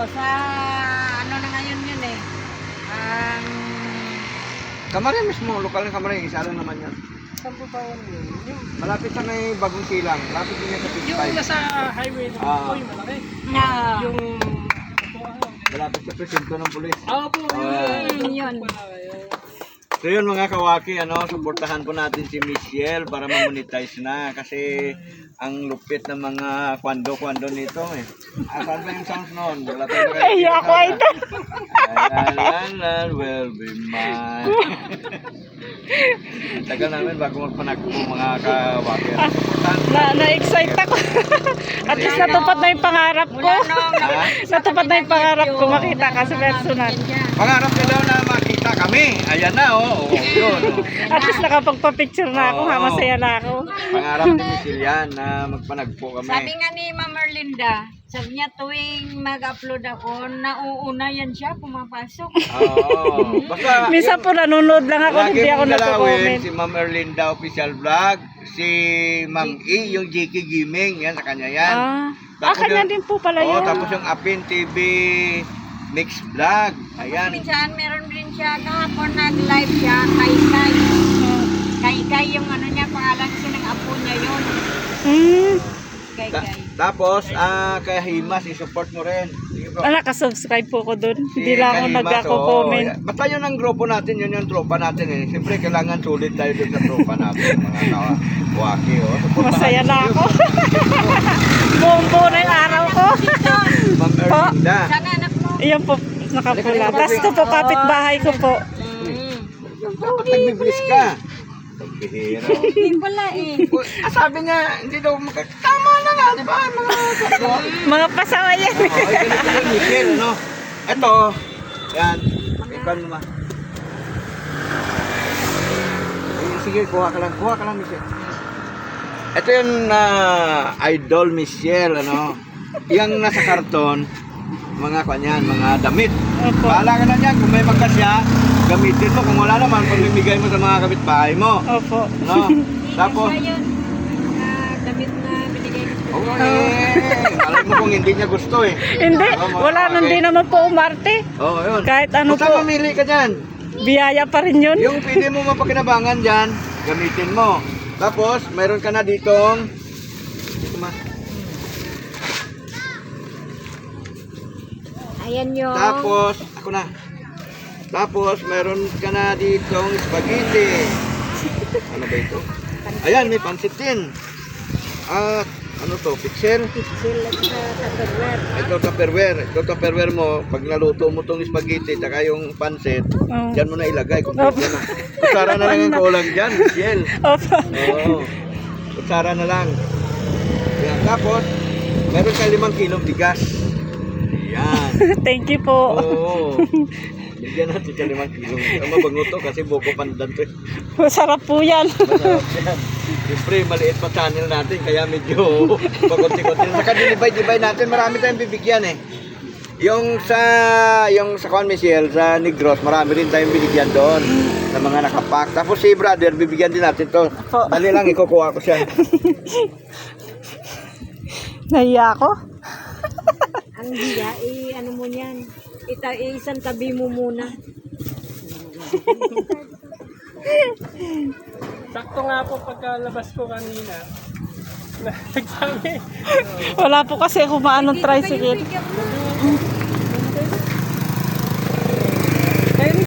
sa ano na ngayon yun eh. Ang Camarines mismo, lokal ng Camarines, isa lang naman yan. Saan po ba yun? Malapit sa may bagong silang, malapit din yan sa Yung 55. nasa highway naman po, yung malaki. na Yung... Malapit sa presinto ng pulis. po, yun. So yun mga kawaki, suportahan po natin si Michelle para ma-monetize na kasi ang lupit ng mga kwando nito eh. Saan ba yung sounds noon? Wala tayo Ay, ako ito. Will be mine. Tagal namin bago magpanagpo mga kawaki. Na-excite ako. At least natupad na yung pangarap ko. Natupad na yung pangarap ko. Makita ka sa personal. Pangarap ko daw na makita kami. Ayan na yun. At least nakapagpa-picture na ako. Oo. Masaya na ako. Pangarap ni Michelle yan na magpanagpo kami. Sabi nga ni Ma'am Erlinda, sabi niya tuwing mag-upload ako, nauuna yan siya pumapasok. Oo. Basta, Minsan po nanonood lang ako. lagi Hindi ako mong dalawin nagko-comment. si Ma'am Erlinda Official Vlog, si Ma'am E, yung JK Gaming, yan sa kanya yan. Kanya din po pala Oo, yun. tapos yung Apin TV Mix Vlog, ayan. Minsan meron din siya kahapon nag-live siya, Kai. Kai yung ano niya, pangalan kasi ng apo niya yun. Kai. Tapos, kay Himas, i-support mo rin. Sige bro. Nakasubscribe po ko dun. Hindi lang ako Kay Himas, nagko-comment. oo. Basta yun ang grupo natin, yun yung tropa natin eh. Siyempre, kailangan sulit tayo dun sa tropa natin, mga kawaki. Supportahan Masaya na niyo. ako. Buong-buo na yung araw ko. Ma'am Erlinda. Sana anak mo. Iyan po, nakapula. Tapos ito po, kapitbahay ko po. Dapat nag-biblis ka. Bihira. Hindi pala eh. Sabi niya, hindi daw makakatama na nga, di ba? Mga pasawa yan. Ganito yung Michelle, ano? Ito, yan. Ikan mo ma. Sige, kuha ka lang, Michelle. Ito yung idol Michelle, ano? Yung nasa karton, mga kanyan, mga damit. Opo. Bahala ka na yan, kung may magkasya, gamitin mo. Kung wala naman, pamimigay mo sa mga kapitbahay mo. Opo. No? Tapos, Siya yun. Damit na binigay ko. alam mo kung hindi niya gusto eh. Hindi, wala nang di naman po umarte. Oo, yun. Kahit ano Basta po, mamili ka dyan. biyaya pa rin yun. Yung pwede mo mapakinabangan dyan, gamitin mo. Tapos, mayroon ka na ditong, Ayan yun. tapos, ako na. Tapos, mayroon ka na ditong spaghetti. Ano ba ito? Ayan, may pansit din. At, ano to, pixel? Sila sa Tupperware. Ito tupperware mo, pag naluto mo tong spaghetti, taka yung pansit, Oo. dyan mo na ilagay, complete na. Kutsara na lang ang kulang dyan, Michelle. Opo. Oo. Kutsara na lang. Yan. Tapos, meron ka 5 kilong bigas. Yan. Thank you po. Oo. Bigyan natin ka 5 kilong. Mabango to kasi buko pandan to. Masarap po yan. Masarap yan. Siyempre, maliit pa channel natin, kaya medyo pakunti-kunti. Saka dinibay-dibay natin, marami tayong bibigyan eh. Yung sa Juan Michelle, sa Negros, marami rin tayong binigyan doon sa mga nakapack. Tapos si brother, bibigyan din natin to. Dali lang, ikukuha ko siya. Nahiya ako. Ang hiya, ano mo yan. Isang tabi mo muna. Sakto nga po pagkalabas ko kanina. Nagsabi. Wala po kasi kumaan ng tricycle. Bigyan mo.